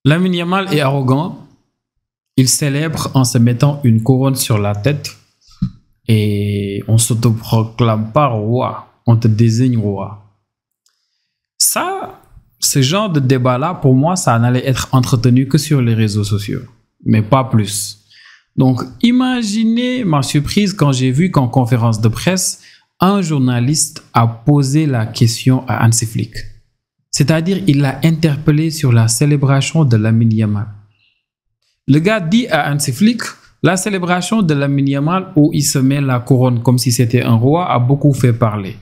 Lamine Yamal est arrogant. Il célèbre en se mettant une couronne sur la tête et on ne s'autoproclame pas roi. On te désigne roi. Ça, ce genre de débat-là, pour moi, ça n'allait être entretenu que sur les réseaux sociaux, mais pas plus. Donc, imaginez ma surprise quand j'ai vu qu'en conférence de presse, un journaliste a posé la question à Hansi Flick. C'est-à-dire, il l'a interpellé sur la célébration de Lamine Yamal. Le gars dit à Hansi Flick, la célébration de Lamine Yamal où il se met la couronne comme si c'était un roi a beaucoup fait parler.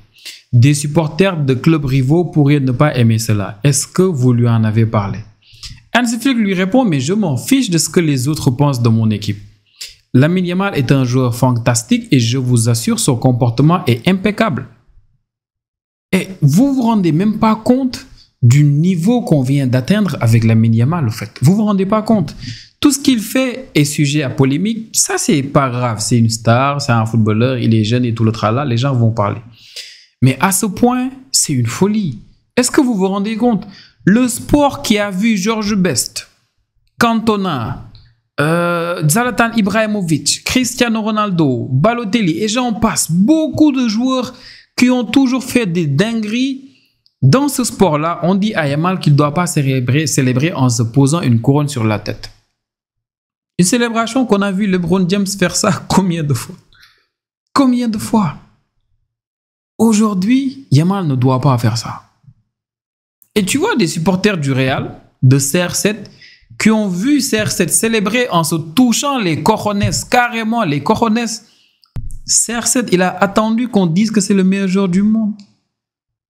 Des supporters de clubs rivaux pourraient ne pas aimer cela. Est-ce que vous lui en avez parlé? Hansi Flick lui répond, mais je m'en fiche de ce que les autres pensent de mon équipe. Lamine Yamal est un joueur fantastique et je vous assure, son comportement est impeccable. Et vous vous rendez même pas compte du niveau qu'on vient d'atteindre avec Lamine Yamal, en fait. Vous vous rendez pas compte. Tout ce qu'il fait est sujet à polémique. Ça, c'est pas grave. C'est une star, c'est un footballeur, il est jeune et tout le tralala. Les gens vont parler. Mais à ce point, c'est une folie. Est-ce que vous vous rendez compte? Le sport qui a vu Georges Best, Cantona, Zlatan Ibrahimovic, Cristiano Ronaldo, Balotelli et j'en passe. Beaucoup de joueurs qui ont toujours fait des dingueries. Dans ce sport-là, on dit à Yamal qu'il ne doit pas célébrer en se posant une couronne sur la tête. Une célébration qu'on a vu LeBron James faire ça combien de fois? Combien de fois? Aujourd'hui, Yamal ne doit pas faire ça. Et tu vois des supporters du Real, de CR7, qui ont vu CR7 célébrer en se touchant les cojones, carrément les cojones. CR7, il a attendu qu'on dise que c'est le meilleur joueur du monde.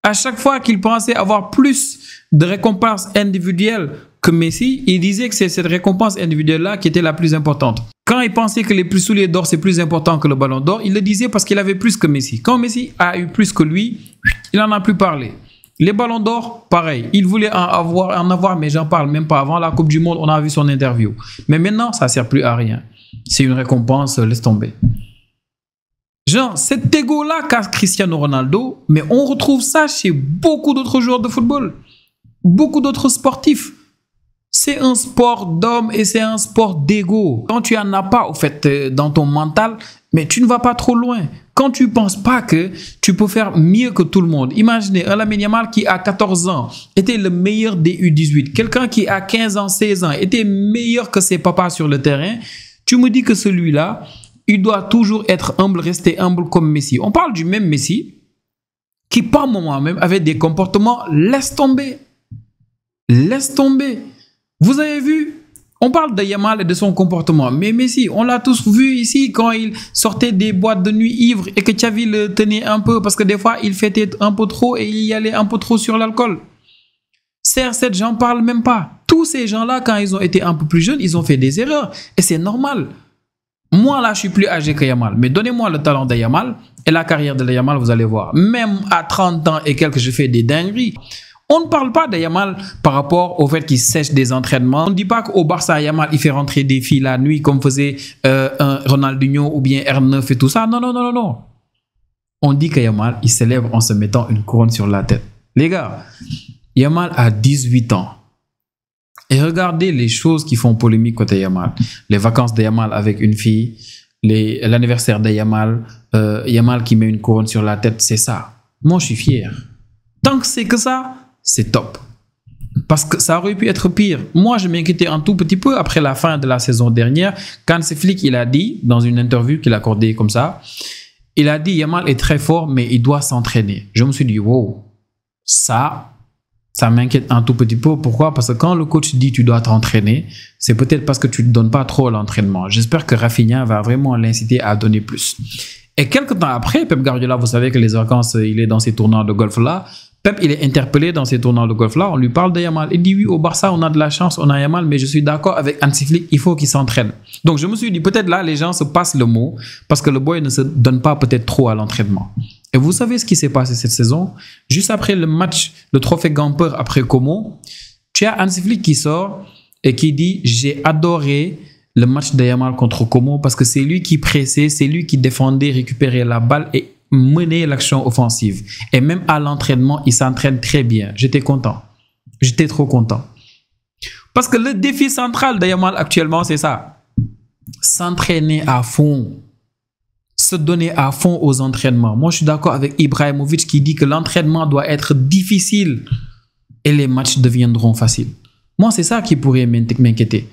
À chaque fois qu'il pensait avoir plus de récompenses individuelles que Messi, il disait que c'est cette récompense individuelle-là qui était la plus importante. Quand il pensait que les plus souliers d'or, c'est plus important que le ballon d'or, il le disait parce qu'il avait plus que Messi. Quand Messi a eu plus que lui, il n'en a plus parlé. Les ballons d'or, pareil. Il voulait en avoir, mais j'en parle même pas. Avant la Coupe du Monde, on a vu son interview. Mais maintenant, ça ne sert plus à rien. C'est une récompense, laisse tomber. Genre, cet égo-là qu'a Cristiano Ronaldo, mais on retrouve ça chez beaucoup d'autres joueurs de football. Beaucoup d'autres sportifs. C'est un sport d'homme et c'est un sport d'ego. Quand tu n'en as pas, au fait, dans ton mental, mais tu ne vas pas trop loin. Quand tu ne penses pas que tu peux faire mieux que tout le monde. Imaginez un Lamine Yamal qui, à 14 ans, était le meilleur des U18. Quelqu'un qui, à 15 ans, 16 ans, était meilleur que ses papas sur le terrain. Tu me dis que celui-là, il doit toujours être humble, rester humble comme Messi. On parle du même Messi qui, par moment même, avait des comportements laisse tomber. Laisse tomber. Vous avez vu, on parle de Yamal et de son comportement, mais Messi, on l'a tous vu ici quand il sortait des boîtes de nuit ivre et que Xavi le tenait un peu parce que des fois, il fêtait un peu trop et il y allait un peu trop sur l'alcool. CR7, j'en parle même pas. Tous ces gens-là, quand ils ont été un peu plus jeunes, ils ont fait des erreurs et c'est normal. Moi, là, je suis plus âgé que Yamal. Mais donnez-moi le talent de Yamal et la carrière de Yamal, vous allez voir. Même à 30 ans et quelques, je fais des dingueries. On ne parle pas de Yamal par rapport au fait qu'il sèche des entraînements. On ne dit pas qu'au Barça, Yamal, il fait rentrer des filles la nuit comme faisait un Ronaldinho ou bien R9 et tout ça. Non, non, non, non, non. On dit que Yamal, il célèbre en se mettant une couronne sur la tête. Les gars, Yamal a 18 ans. Et regardez les choses qui font polémique côté Yamal. Les vacances de Yamal avec une fille, l'anniversaire de Yamal, Yamal qui met une couronne sur la tête, c'est ça. Moi, je suis fier. Tant que c'est que ça, c'est top. Parce que ça aurait pu être pire. Moi, je m'inquiétais un tout petit peu après la fin de la saison dernière. Quand Hansi Flick, il a dit, dans une interview qu'il a accordée comme ça, il a dit Yamal est très fort, mais il doit s'entraîner. Je me suis dit, wow, ça m'inquiète un tout petit peu. Pourquoi? Parce que quand le coach dit tu dois t'entraîner, c'est peut-être parce que tu ne donnes pas trop l'entraînement. J'espère que Rafinha va vraiment l'inciter à donner plus. Et quelques temps après, Pep Guardiola, vous savez que les vacances, il est dans ces tournois de golf-là. Pep, il est interpellé dans ces tournois de golf-là. On lui parle de Yamal. Il dit oui, au Barça, on a de la chance, on a Yamal, mais je suis d'accord avec Hansi Flick, il faut qu'il s'entraîne. Donc, je me suis dit, peut-être là, les gens se passent le mot parce que le boy ne se donne pas peut-être trop à l'entraînement. Et vous savez ce qui s'est passé cette saison? Juste après le match, le trophée Gamper après Como, tu as Hansi Flick qui sort et qui dit « J'ai adoré le match de Yamal contre Como parce que c'est lui qui pressait, c'est lui qui défendait, récupérait la balle et menait l'action offensive. Et même à l'entraînement, il s'entraîne très bien. J'étais content. J'étais trop content. » Parce que le défi central de Yamal actuellement, c'est ça. S'entraîner à fond. Se donner à fond aux entraînements. Moi, je suis d'accord avec Ibrahimovic qui dit que l'entraînement doit être difficile et les matchs deviendront faciles. Moi, c'est ça qui pourrait m'inquiéter.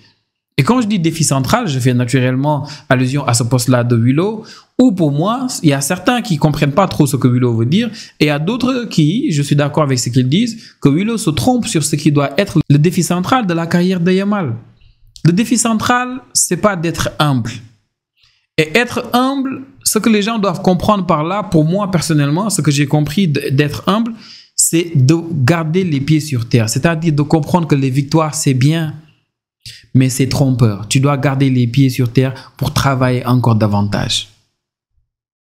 Et quand je dis défi central, je fais naturellement allusion à ce poste-là de Willow, où pour moi, il y a certains qui ne comprennent pas trop ce que Willow veut dire, et il y a d'autres qui, je suis d'accord avec ce qu'ils disent, que Willow se trompe sur ce qui doit être le défi central de la carrière de Yamal. Le défi central, c'est pas d'être humble. Et être humble, ce que les gens doivent comprendre par là, pour moi personnellement, ce que j'ai compris d'être humble, c'est de garder les pieds sur terre. C'est-à-dire de comprendre que les victoires, c'est bien, mais c'est trompeur. Tu dois garder les pieds sur terre pour travailler encore davantage.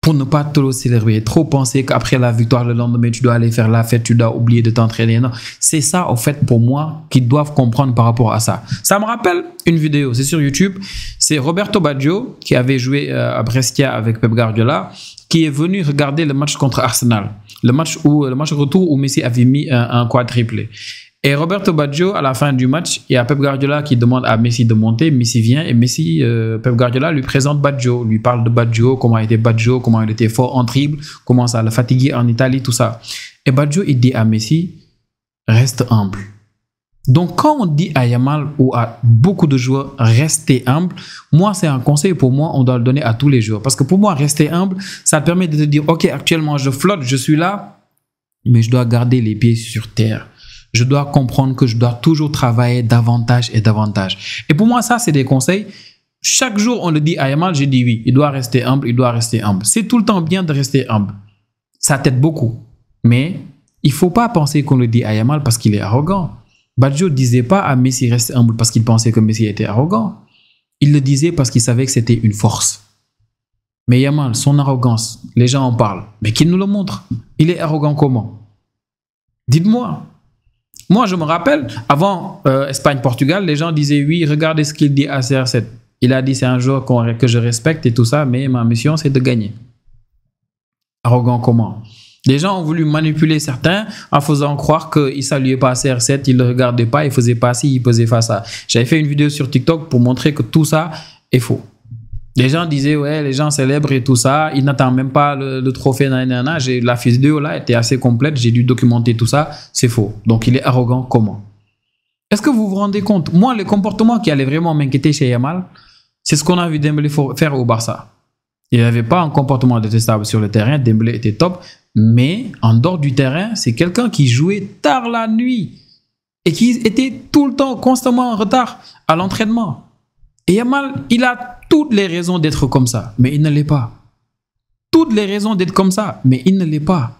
Pour ne pas trop célébrer, trop penser qu'après la victoire, le lendemain, tu dois aller faire la fête, tu dois oublier de t'entraîner. Non, c'est ça, en fait, pour moi, qu'ils doivent comprendre par rapport à ça. Ça me rappelle une vidéo, c'est sur YouTube. C'est Roberto Baggio, qui avait joué à Brescia avec Pep Guardiola, qui est venu regarder le match contre Arsenal. Le match retour où Messi avait mis un quadruplé. Et Roberto Baggio, à la fin du match, il y a Pep Guardiola qui demande à Messi de monter. Messi vient et Pep Guardiola lui présente Baggio, lui parle de Baggio, comment était Baggio, comment il était fort en dribble, comment ça l'a fatigué en Italie, tout ça. Et Baggio, il dit à Messi, reste humble. Donc, quand on dit à Yamal ou à beaucoup de joueurs, restez humble, moi, c'est un conseil pour moi, on doit le donner à tous les joueurs. Parce que pour moi, rester humble, ça te permet de te dire, OK, actuellement, je flotte, je suis là, mais je dois garder les pieds sur terre. Je dois comprendre que je dois toujours travailler davantage et davantage. Et pour moi, ça, c'est des conseils. Chaque jour, on le dit à Yamal, je dis oui, il doit rester humble, il doit rester humble. C'est tout le temps bien de rester humble. Ça t'aide beaucoup. Mais il ne faut pas penser qu'on le dit à Yamal parce qu'il est arrogant. Baggio ne disait pas à Messi reste humble parce qu'il pensait que Messi était arrogant. Il le disait parce qu'il savait que c'était une force. Mais Yamal, son arrogance, les gens en parlent. Mais qu'il nous le montre. Il est arrogant comment? Dites-moi. Moi, je me rappelle, avant Espagne-Portugal, les gens disaient oui, regardez ce qu'il dit à CR7. Il a dit c'est un joueur que je respecte et tout ça, mais ma mission, c'est de gagner. Arrogant comment? Les gens ont voulu manipuler certains en faisant croire qu'ils ne saluaient pas CR7, ils ne le regardaient pas, ils ne faisaient pas ci, ils ne faisaient pas ça. J'avais fait une vidéo sur TikTok pour montrer que tout ça est faux. Les gens disaient, ouais, les gens célèbrent et tout ça, ils n'attendent même pas le trophée. Nanana. La vidéo là était assez complète, j'ai dû documenter tout ça, c'est faux. Donc il est arrogant comment? Est-ce que vous vous rendez compte? Moi, le comportement qui allait vraiment m'inquiéter chez Yamal, c'est ce qu'on a vu Dembélé faire au Barça. Il n'avait pas un comportement détestable sur le terrain, Dembélé était top, mais en dehors du terrain, c'est quelqu'un qui jouait tard la nuit et qui était tout le temps, constamment en retard à l'entraînement. Et Yamal, il a toutes les raisons d'être comme ça, mais il ne l'est pas. Toutes les raisons d'être comme ça, mais il ne l'est pas.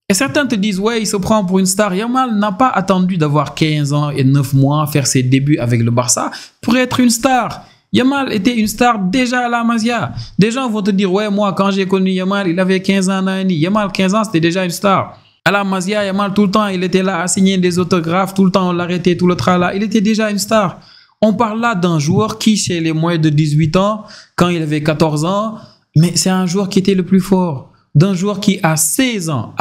Et certains te disent, ouais, il se prend pour une star. Yamal n'a pas attendu d'avoir 15 ans et 9 mois, faire ses débuts avec le Barça pour être une star. Yamal était une star déjà à la Masia. Des gens vont te dire, ouais, moi, quand j'ai connu Yamal, il avait 15 ans, Yamal, 15 ans, c'était déjà une star. À la Masia, Yamal, tout le temps, il était là à signer des autographes, tout le temps, on l'arrêtait, tout le tralala. Il était déjà une star. On parle là d'un joueur qui, chez les moins de 18 ans, quand il avait 14 ans, mais c'est un joueur qui était le plus fort. D'un joueur qui, à 16 ans,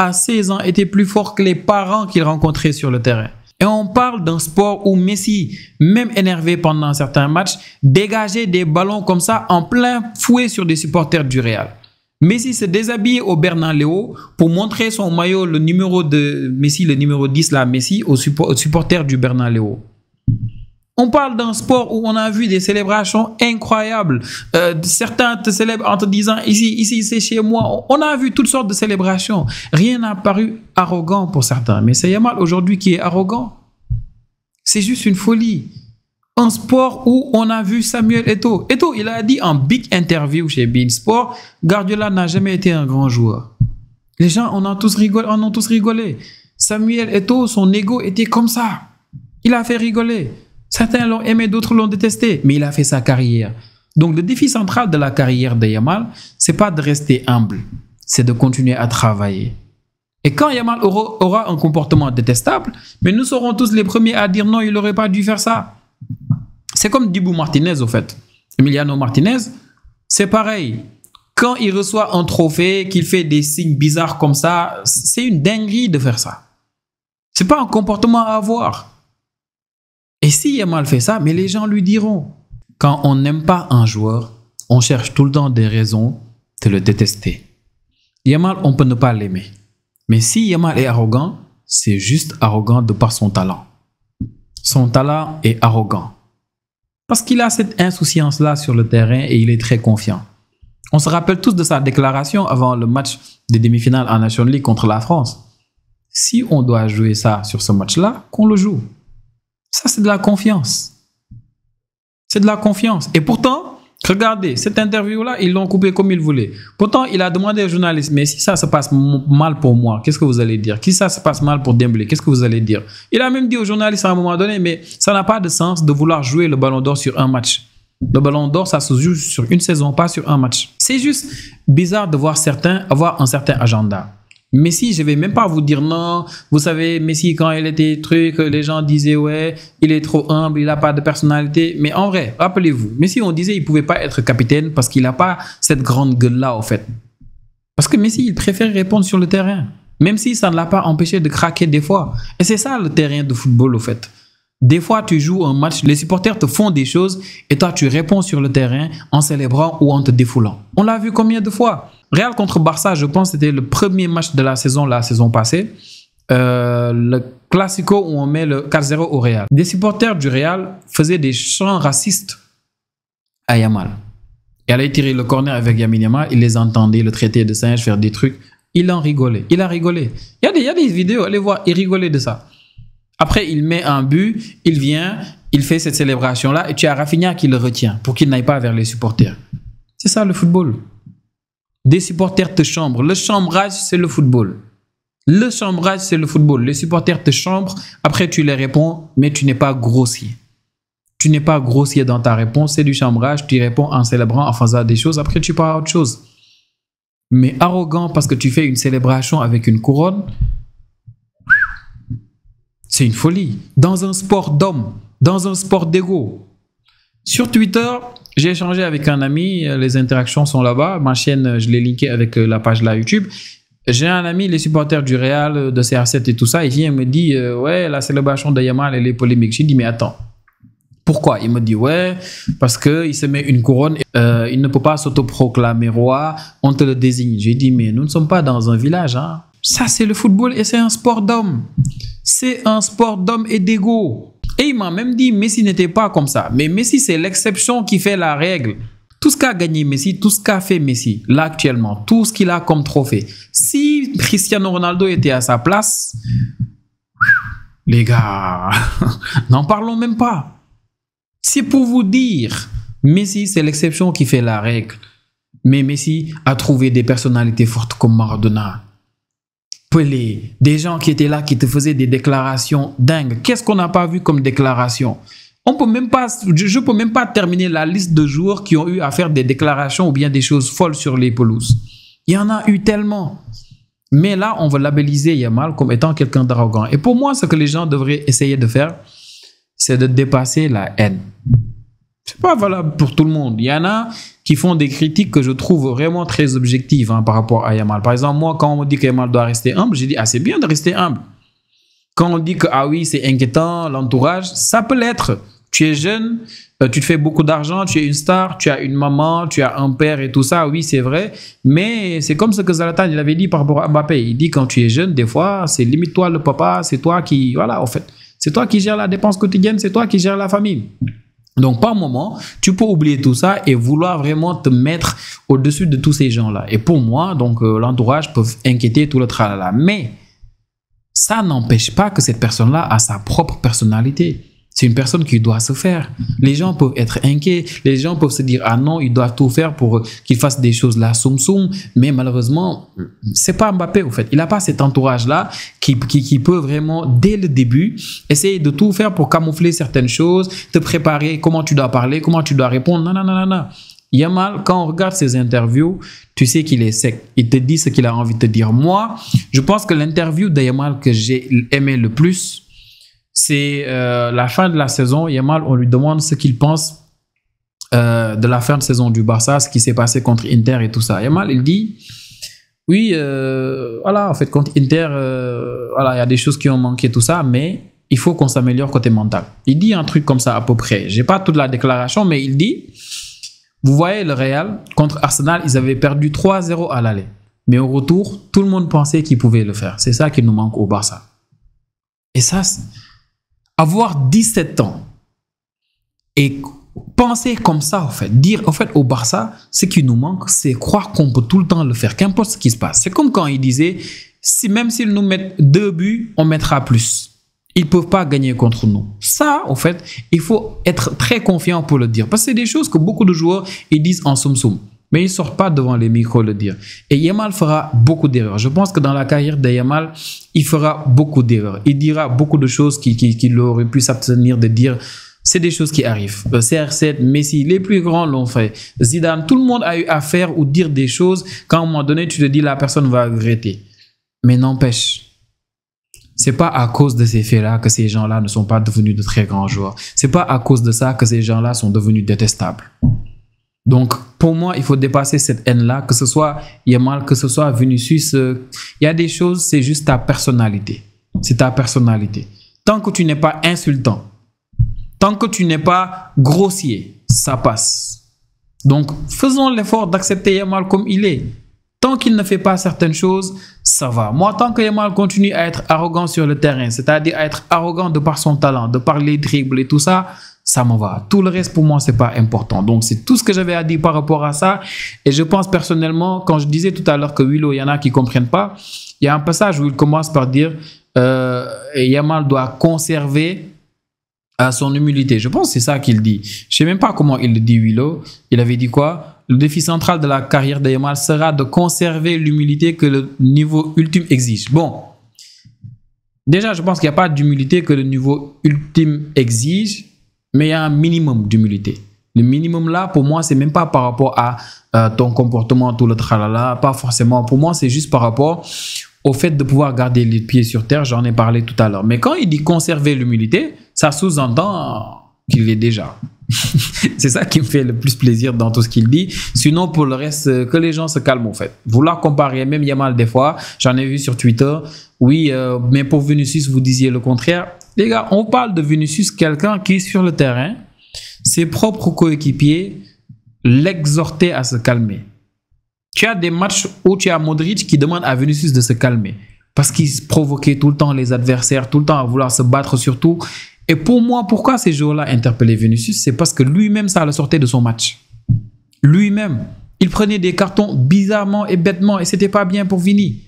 était plus fort que les parents qu'il rencontrait sur le terrain. Et on parle d'un sport où Messi, même énervé pendant certains matchs, dégageait des ballons comme ça en plein fouet sur des supporters du Real. Messi se déshabillait au Bernabéu pour montrer son maillot, le numéro de Messi, le numéro 10, là, Messi, aux supporters du Bernabéu. On parle d'un sport où on a vu des célébrations incroyables. Certains te célèbrent en te disant ici c'est chez moi. On a vu toutes sortes de célébrations. Rien n'a paru arrogant pour certains. Mais c'est Yamal aujourd'hui qui est arrogant. C'est juste une folie. Un sport où on a vu Samuel Eto'o. Eto'o, il a dit en big interview chez beIN Sport, Guardiola n'a jamais été un grand joueur. Les gens en ont tous rigolé. Samuel Eto'o, son ego était comme ça. Il a fait rigoler. Certains l'ont aimé, d'autres l'ont détesté, mais il a fait sa carrière. Donc le défi central de la carrière de Yamal, c'est pas de rester humble, c'est de continuer à travailler. Et quand Yamal aura un comportement détestable, mais nous serons tous les premiers à dire non, il n'aurait pas dû faire ça. C'est comme Dibu Martinez au fait. Emiliano Martinez, c'est pareil. Quand il reçoit un trophée, qu'il fait des signes bizarres comme ça, c'est une dinguerie de faire ça. C'est pas un comportement à avoir. Et si Yamal fait ça, mais les gens lui diront. Quand on n'aime pas un joueur, on cherche tout le temps des raisons de le détester. Yamal, on peut ne pas l'aimer. Mais si Yamal est arrogant, c'est juste arrogant de par son talent. Son talent est arrogant. Parce qu'il a cette insouciance-là sur le terrain et il est très confiant. On se rappelle tous de sa déclaration avant le match des demi-finales en National League contre la France. Si on doit jouer ça sur ce match-là, qu'on le joue. Ça, c'est de la confiance. C'est de la confiance. Et pourtant, regardez, cette interview-là, ils l'ont coupée comme ils voulaient. Pourtant, il a demandé aux journalistes, mais si ça se passe mal pour moi, qu'est-ce que vous allez dire? Si ça se passe mal pour Dembélé, qu'est-ce que vous allez dire? Il a même dit aux journalistes à un moment donné, mais ça n'a pas de sens de vouloir jouer le Ballon d'Or sur un match. Le Ballon d'Or, ça se joue sur une saison, pas sur un match. C'est juste bizarre de voir certains avoir un certain agenda. Messi, je ne vais même pas vous dire non. Vous savez, Messi, quand il était truc, les gens disaient ouais, il est trop humble, il n'a pas de personnalité. Mais en vrai, rappelez-vous, Messi, on disait qu'il ne pouvait pas être capitaine parce qu'il n'a pas cette grande gueule-là, au fait. Parce que Messi, il préfère répondre sur le terrain. Même si ça ne l'a pas empêché de craquer des fois. Et c'est ça le terrain de football, au fait. Des fois, tu joues un match, les supporters te font des choses et toi, tu réponds sur le terrain en célébrant ou en te défoulant. On l'a vu combien de fois? Real contre Barça, je pense que c'était le premier match de la saison passée. Le Classico où on met le 4-0 au Real. Des supporters du Real faisaient des chants racistes à Yamal. Et allait tirer le corner avec Lamine Yamal, il les entendait, le traiter de singe, faire des trucs. Il en rigolait. Il a rigolé. Il y a des vidéos, allez voir, il rigolait de ça. Après, il met un but, il vient, il fait cette célébration-là et tu as Rafinha qui le retient pour qu'il n'aille pas vers les supporters. C'est ça le football. Des supporters te chambrent. Le chambrage, c'est le football. Le chambrage, c'est le football. Les supporters te chambrent, après tu les réponds, mais tu n'es pas grossier. Tu n'es pas grossier dans ta réponse, c'est du chambrage, tu réponds en célébrant, en faisant des choses, après tu pars à autre chose. Mais arrogant parce que tu fais une célébration avec une couronne, c'est une folie. Dans un sport d'homme, dans un sport d'ego. Sur Twitter, j'ai échangé avec un ami, les interactions sont là-bas. Ma chaîne, je l'ai linké avec la page là YouTube. J'ai un ami, les supporters du Real, de CR7 et tout ça, il vient et me dit ouais, la célébration de Yamal, elle est polémique. J'ai dit mais attends, pourquoi? Il me dit ouais, parce qu'il se met une couronne, il ne peut pas s'autoproclamer roi, on te le désigne. J'ai dit mais nous ne sommes pas dans un village. Hein. Ça c'est le football et c'est un sport d'homme. C'est un sport d'homme et d'ego. Et il m'a même dit Messi n'était pas comme ça. Mais Messi, c'est l'exception qui fait la règle. Tout ce qu'a gagné Messi, tout ce qu'a fait Messi, là actuellement, tout ce qu'il a comme trophée. Si Cristiano Ronaldo était à sa place, les gars, n'en parlons même pas. C'est pour vous dire, Messi, c'est l'exception qui fait la règle. Mais Messi a trouvé des personnalités fortes comme Maradona, Pelé, des gens qui étaient là, qui te faisaient des déclarations dingues. Qu'est-ce qu'on n'a pas vu comme déclaration? Je ne peux même pas terminer la liste de joueurs qui ont eu à faire des déclarations ou bien des choses folles sur les pelouses. Il y en a eu tellement. Mais là, on va labelliser Yamal comme étant quelqu'un d'arrogant. Et pour moi, ce que les gens devraient essayer de faire, c'est de dépasser la haine. Ce n'est pas valable pour tout le monde. Il y en a qui font des critiques que je trouve vraiment très objectives par rapport à Yamal. Par exemple, moi, quand on me dit que Yamal doit rester humble, j'ai dit ah, c'est bien de rester humble. Quand on dit que ah oui, c'est inquiétant, l'entourage, ça peut l'être. Tu es jeune, tu te fais beaucoup d'argent, tu es une star, tu as une maman, tu as un père et tout ça, oui, c'est vrai. Mais c'est comme ce que Zlatan il avait dit par rapport à Mbappé. Il dit quand tu es jeune, des fois, c'est limite toi le papa, c'est toi qui, voilà, en fait, c'est toi qui gères la dépense quotidienne, c'est toi qui gères la famille. Donc, par moment, tu peux oublier tout ça et vouloir vraiment te mettre au-dessus de tous ces gens-là. Et pour moi, donc, l'entourage peut inquiéter tout le tralala. Mais ça n'empêche pas que cette personne-là a sa propre personnalité. C'est une personne qui doit se faire. Les gens peuvent être inquiets. Les gens peuvent se dire, ah non, il doit tout faire pour qu'il fasse des choses là, soum. Mais malheureusement, c'est pas Mbappé, au fait. Il n'a pas cet entourage-là qui peut vraiment, dès le début, essayer de tout faire pour camoufler certaines choses, te préparer, comment tu dois parler, comment tu dois répondre. Non. Yamal, quand on regarde ses interviews, tu sais qu'il est sec. Il te dit ce qu'il a envie de te dire. Moi, je pense que l'interview de Yamal que j'ai aimé le plus, c'est la fin de la saison. Yamal, on lui demande ce qu'il pense de la fin de saison du Barça, ce qui s'est passé contre Inter et tout ça. Yamal, il dit, oui, voilà, en fait, contre Inter, voilà, il y a des choses qui ont manqué, tout ça, mais il faut qu'on s'améliore côté mental. Il dit un truc comme ça à peu près. J'ai pas toute la déclaration, mais il dit, vous voyez le Real, contre Arsenal, ils avaient perdu 3-0 à l'aller. Mais au retour, tout le monde pensait qu'ils pouvaient le faire. C'est ça qui nous manque au Barça. Et ça, avoir 17 ans et penser comme ça, en fait, dire en fait au Barça, ce qui nous manque, c'est croire qu'on peut tout le temps le faire, qu'importe ce qui se passe. C'est comme quand il disait, même s'ils nous mettent 2 buts, on mettra plus. Ils ne peuvent pas gagner contre nous. Ça, en fait, il faut être très confiant pour le dire. Parce que c'est des choses que beaucoup de joueurs ils disent en soum-soum. Mais ils ne sortent pas devant les micros le dire. Et Yamal fera beaucoup d'erreurs. Je pense que dans la carrière de Yamal, il fera beaucoup d'erreurs. Il dira beaucoup de choses qu'il aurait pu s'abstenir de dire. C'est des choses qui arrivent. CR7, Messi, les plus grands l'ont fait. Zidane, tout le monde a eu à faire ou dire des choses qu'à un moment donné, tu te dis la personne va regretter. Mais n'empêche, c'est pas à cause de ces faits-là que ces gens-là ne sont pas devenus de très grands joueurs. C'est pas à cause de ça que ces gens-là sont devenus détestables. Donc, pour moi, il faut dépasser cette haine-là, que ce soit Yamal, que ce soit Vinicius. Il y a des choses, c'est juste ta personnalité. C'est ta personnalité. Tant que tu n'es pas insultant, tant que tu n'es pas grossier, ça passe. Donc, faisons l'effort d'accepter Yamal comme il est. Tant qu'il ne fait pas certaines choses, ça va. Moi, tant que Yamal continue à être arrogant sur le terrain, c'est-à-dire à être arrogant de par son talent, de par les dribbles et tout ça, ça me va. Tout le reste, pour moi, c'est pas important. Donc, c'est tout ce que j'avais à dire par rapport à ça. Et je pense personnellement, quand je disais tout à l'heure que Willow, il y en a qui comprennent pas, il y a un passage où il commence par dire Yamal doit conserver son humilité. Je pense que c'est ça qu'il dit. Je sais même pas comment il le dit, Willow. Il avait dit quoi? Le défi central de la carrière de Yamal sera de conserver l'humilité que le niveau ultime exige. Bon, déjà, je pense qu'il n'y a pas d'humilité que le niveau ultime exige, mais il y a un minimum d'humilité. Le minimum là, pour moi, c'est même pas par rapport à ton comportement, tout le tralala, pas forcément. Pour moi, c'est juste par rapport au fait de pouvoir garder les pieds sur terre. J'en ai parlé tout à l'heure. Mais quand il dit conserver l'humilité, ça sous-entend qu'il l'est déjà. C'est ça qui me fait le plus plaisir dans tout ce qu'il dit. Sinon, pour le reste, que les gens se calment en fait. Vouloir comparer, même Yamal des fois, j'en ai vu sur Twitter. Oui, mais pour Vinicius, vous disiez le contraire. Les gars, on parle de Vinicius, quelqu'un qui est sur le terrain, ses propres coéquipiers l'exhortaient à se calmer. Tu as des matchs où tu as Modric qui demande à Vinicius de se calmer parce qu'il provoquait tout le temps les adversaires, tout le temps à vouloir se battre sur tout. Et pour moi, pourquoi ces joueurs-là interpellaient Vinicius? C'est parce que lui-même, ça le sortait de son match. Lui-même, il prenait des cartons bizarrement et bêtement et c'était pas bien pour Vini.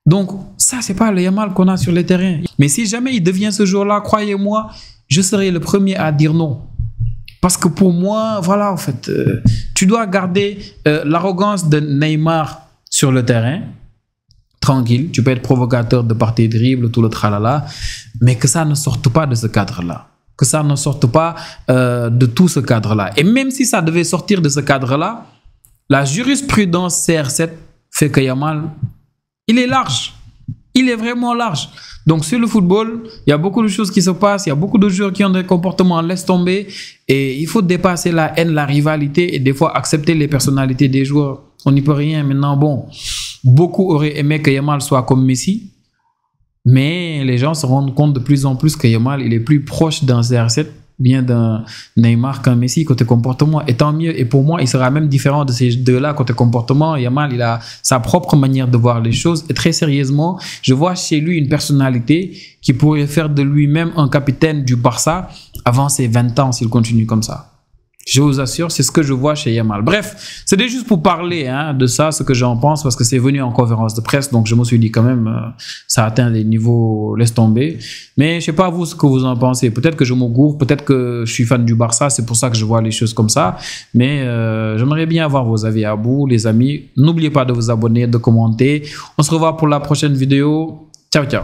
Donc, ça, c'est pas le Yamal qu'on a sur le terrain. Mais si jamais il devient ce joueur-là, croyez-moi, je serai le premier à dire non. Parce que pour moi, voilà, en fait, tu dois garder l'arrogance de Neymar sur le terrain. Tranquille, tu peux être provocateur de par tes dribbles, tout le tralala, mais que ça ne sorte pas de ce cadre-là. Que ça ne sorte pas de tout ce cadre-là. Et même si ça devait sortir de ce cadre-là, la jurisprudence CR7 fait que Yamal, il est large. Il est vraiment large. Donc sur le football, il y a beaucoup de choses qui se passent, il y a beaucoup de joueurs qui ont des comportements laisse tomber et il faut dépasser la haine, la rivalité et des fois accepter les personnalités des joueurs. On n'y peut rien. Maintenant, bon, beaucoup auraient aimé que Yamal soit comme Messi, mais les gens se rendent compte de plus en plus que Yamal, il est plus proche d'un CR7, bien d'un Neymar qu'un Messi côté comportement. Et tant mieux. Et pour moi, il sera même différent de ces deux-là côté comportement. Yamal, il a sa propre manière de voir les choses. Et très sérieusement, je vois chez lui une personnalité qui pourrait faire de lui-même un capitaine du Barça avant ses 20 ans s'il continue comme ça. Je vous assure, c'est ce que je vois chez Yamal. Bref, c'était juste pour parler de ça, ce que j'en pense, parce que c'est venu en conférence de presse, donc je me suis dit quand même, ça atteint des niveaux, laisse tomber. Mais je sais pas vous ce que vous en pensez. Peut-être que je me gourre, peut-être que je suis fan du Barça, c'est pour ça que je vois les choses comme ça. Mais j'aimerais bien avoir vos avis à vous, les amis. N'oubliez pas de vous abonner, de commenter. On se revoit pour la prochaine vidéo. Ciao, ciao.